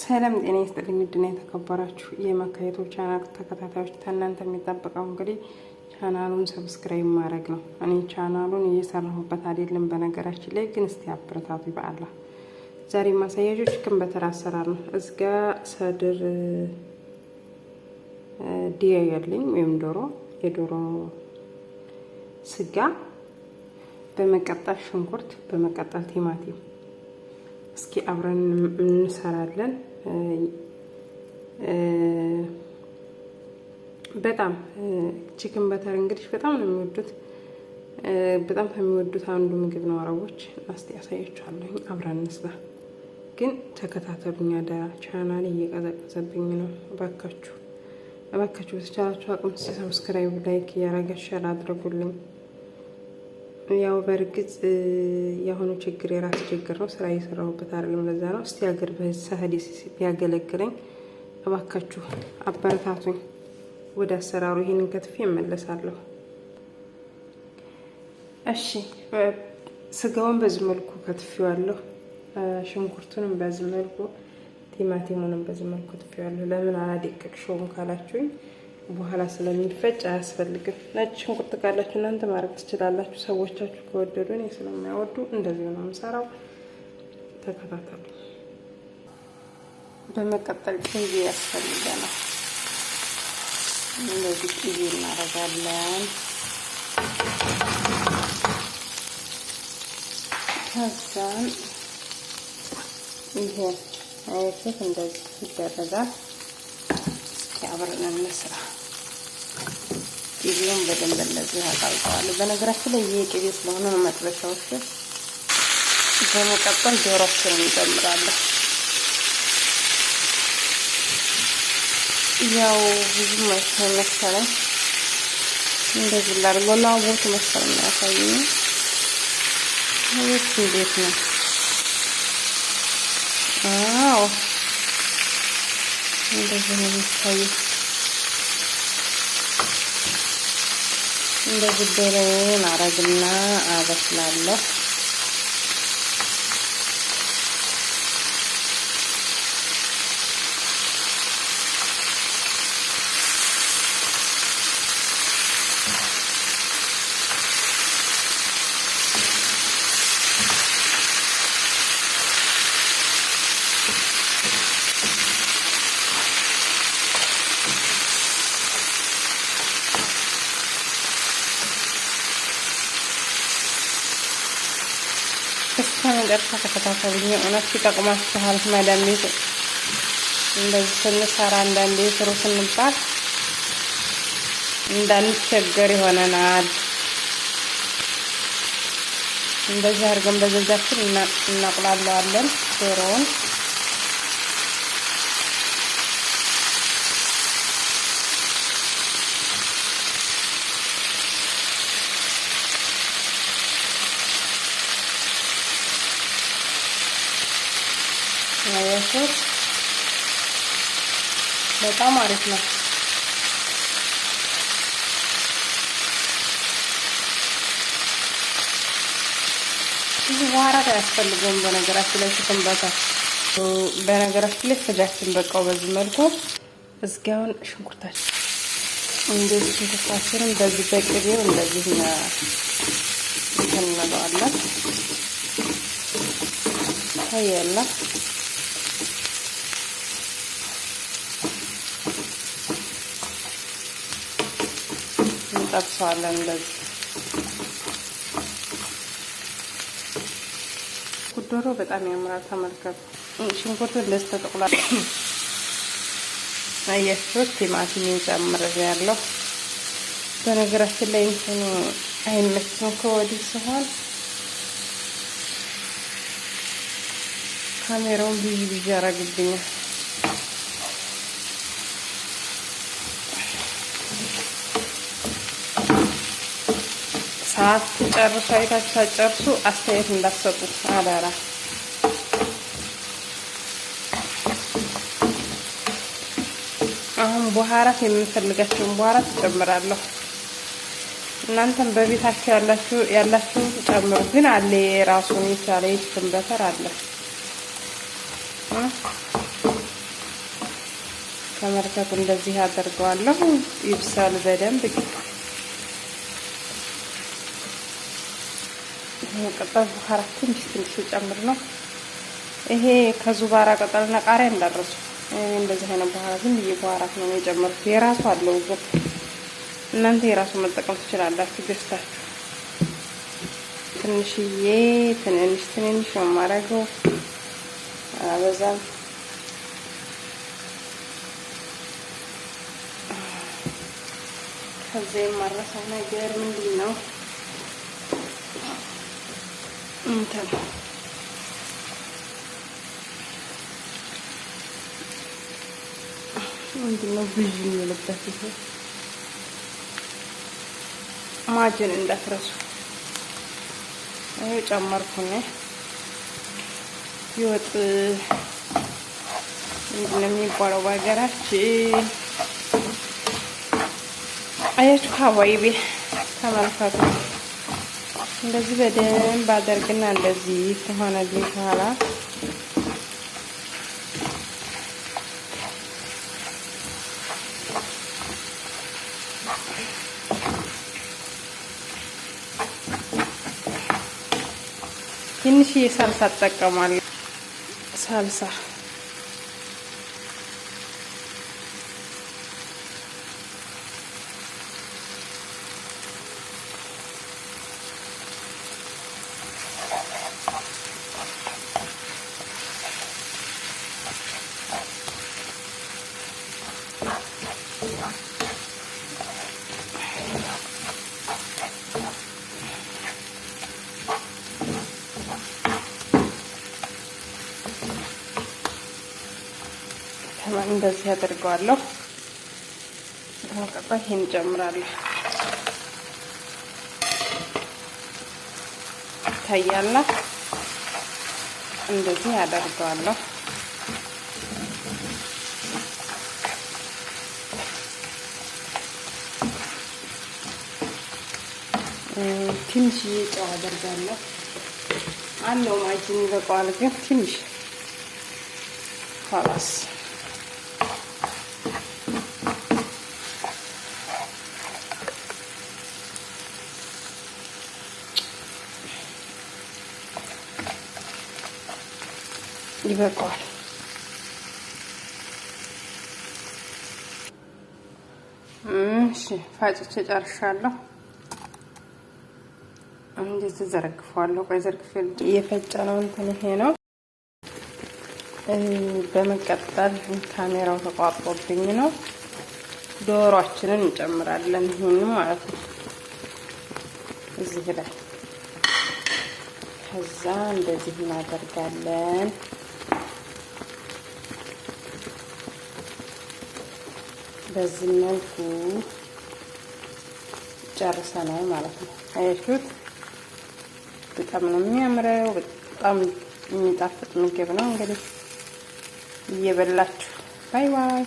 ሰላም ጤና ይስጥልኝ። ውድና የተከበራችሁ የመካየቶ ቻናል ተከታታዮች ከእናንተ የሚጠበቀው እንግዲህ ቻናሉን ሰብስክራይብ ማድረግ ነው። እኔ ቻናሉን እየሰራሁበት አይደለም በነገራችን ላይ ግን እስቲ አበረታቱ በአላህ። ዛሬ ማሳያጆች ቺክን በተር አሰራር ነው። እዚጋ ሰድር ዲያ ያለኝ ወይም የዶሮ ስጋ፣ በመቀጠል ሽንኩርት፣ በመቀጠል ቲማቲም። እስኪ አብረን እንሰራለን። በጣም ቺክን በተር እንግዲህ በጣም ነው የሚወዱት። በጣም ከሚወዱት አንዱ ምግብ ነው አረቦች። እስቲ ያሳያችኋለሁ። አብረን እንስራ። ግን ተከታተሉኝ አደራ። ቻናሌ እየቀዘቀዘብኝ ነው። እባካችሁ በተቻላችሁ አቅም ሰብስክራይብ፣ ላይክ እያረጋችሁ ሼር አድርጉልኝ። ያው በርግጥ የሆኑ ችግር የራስ ችግር ነው። ስራ እየሰራሁበት አይደለም፣ ለዛ ነው። እስቲ ሀገር በሰህዲ ቢያገለግለኝ እባካችሁ አበረታቱኝ። ወደ አሰራሩ ይሄንን ከትፌ እመለሳለሁ። እሺ፣ ስጋውን በዚህ መልኩ ከትፌዋለሁ። ሽንኩርቱንም በዚህ መልኩ፣ ቲማቲሙንም በዚህ መልኩ ከትፌዋለሁ። ለምን አላደቀቅሽውም ካላችሁኝ በኋላ ስለሚፈጭ አያስፈልግም። ነጭ ሽንኩርት ካላችሁ እናንተ ማድረግ ትችላላችሁ። ሰዎቻችሁ ከወደዱ፣ እኔ ስለማይወዱ እንደዚህ ነው የምሰራው። ተከታተሉ። በመቀጠል ቅቤ ያስፈልገናል። እንደዚህ ቅቤ እናደርጋለን። ከዛን ይሄ አይነት እንደዚህ ይደረጋል። እስኪ አብረን እንስራ። ቅቤውን በደንብ እንደዚህ አጣልቀዋለሁ። በነገራችን ላይ ይሄ ቅቤ ስለሆነ ነው መጥበሻው። በመቀጠል ዶሮችን እንጨምራለን። ያው ብዙም አይመሰለኝ እንደዚህ ላድርገው። ላቦት መሰለኝ ያሳየኝ። ይሄ እንዴት ነው? አዎ እንደዚህ ነው የሚታየው። እንደዚህ ዶሮውን አረግና አበስላለሁ። እስከ መጨረሻ ተከታተሉኝ። እውነት ይጠቅማችኋል። ማዳም ቤት እንደዚህ ስንሰራ አንዳንዴ ስሩ ስንባል እንዳንቸገር ይሆነናል። እንደዚህ አድርገን በዘዛችን እናቁላለዋለን ዶሮውን። ያያችሁት በጣም አሪፍ ነው። ብዙ ባህራት አያስፈልገውም። በነገራችን ላይ ቺክን በተር በነገራችን ላይ ስጋችን በቃው በዚህ መልኩ። እስጋውን ሽንኩርታችን እንደዚህ ሽንኩርታችንን በዚህ በቅቤው እንደዚህ እንለዋለን። ታያላ እንጠብሰዋለን። እንደዚህ ዶሮ በጣም ያምራል። ተመልከቱ። ሽንኩርቱ እንደዚህ ተጠቅሏል። አያችሁት? ቲማቲም ጨምሬያለሁ። በነገራችን ላይ እንትኑ አይመችም ከወዲህ ሲሆን ካሜራውን ብዙ ያደርግብኛል። ሰዓት ጨርሱ። አይታችሁ ሳትጨርሱ አስተያየት እንዳትሰጡ አደራ። አሁን በኋራት የምንፈልጋቸውን በኋራት እጨምራለሁ። እናንተም በቤታችሁ ያላችሁ ጨምሩ። ግን አለ የራሱን የቻለ ቺክን በተር አለ። ተመልከቱ። እንደዚህ አደርገዋለሁ። ይብሳል በደንብ። ቅጠል ቡኻራ ትንሽ ጨምር ነው። ይሄ ከዙባራ ቅጠልና ቃሪያ እንዳረሱ እንደዚህ አይነት ቡኻራ ዝም ብዬ ቡኻራት ነው የጨመርኩት። የራሱ አለው ግን እናንተ የራሱ መጠቀም ትችላላችሁ ገዝታችሁ። ትንሽዬ ትንንሽ ነው የማደርገው፣ አበዛም። ከዛ የማረሳው ነገር ምንድን ነው? እንትን ምንድን ነው ብዙ የሚልበት ይሄ ማጅን እንዳትረሱ። ይሄ ጨመርኩኝ። ይወጥ ምንድን ነው የሚባለው በሀገራችን? አያችሁ ሀዋይቤ ተመልከቱ። እንደዚህ በደንብ አደርግና እንደዚህ ከሆነልኝ በኋላ ትንሽዬ ሳልሳ እጠቀማለሁ። ሳልሳ እንደዚህ አድርገዋለሁ። ተቀጣ ይሄን እንጨምራለሁ። ታያላ እንደዚህ አደርገዋለሁ። ትንሽዬ ጨው አደርጋለሁ። አለው ማጅን ይበቃዋል፣ ግን ትንሽ خلاص ይበቃዋል። እሺ ፋጭቼ ጨርሻለሁ። እንደዚህ ዘርግፈዋለሁ። ቆይ ዘርግፌ የፈጨነው እንትን ይሄ ነው። በመቀጠል ካሜራው ተቋርጦብኝ ነው። ዶሮአችንን እንጨምራለን። ይሄን ማለት ነው እዚህ ላይ። ከዛ እንደዚህ እናደርጋለን። በዚህ መልኩ ጨርሰናል ማለት ነው። አያችሁት? በጣም ነው የሚያምረው። በጣም የሚጣፍጥ ምግብ ነው። እንግዲህ እየበላችሁ ባይ ባይ።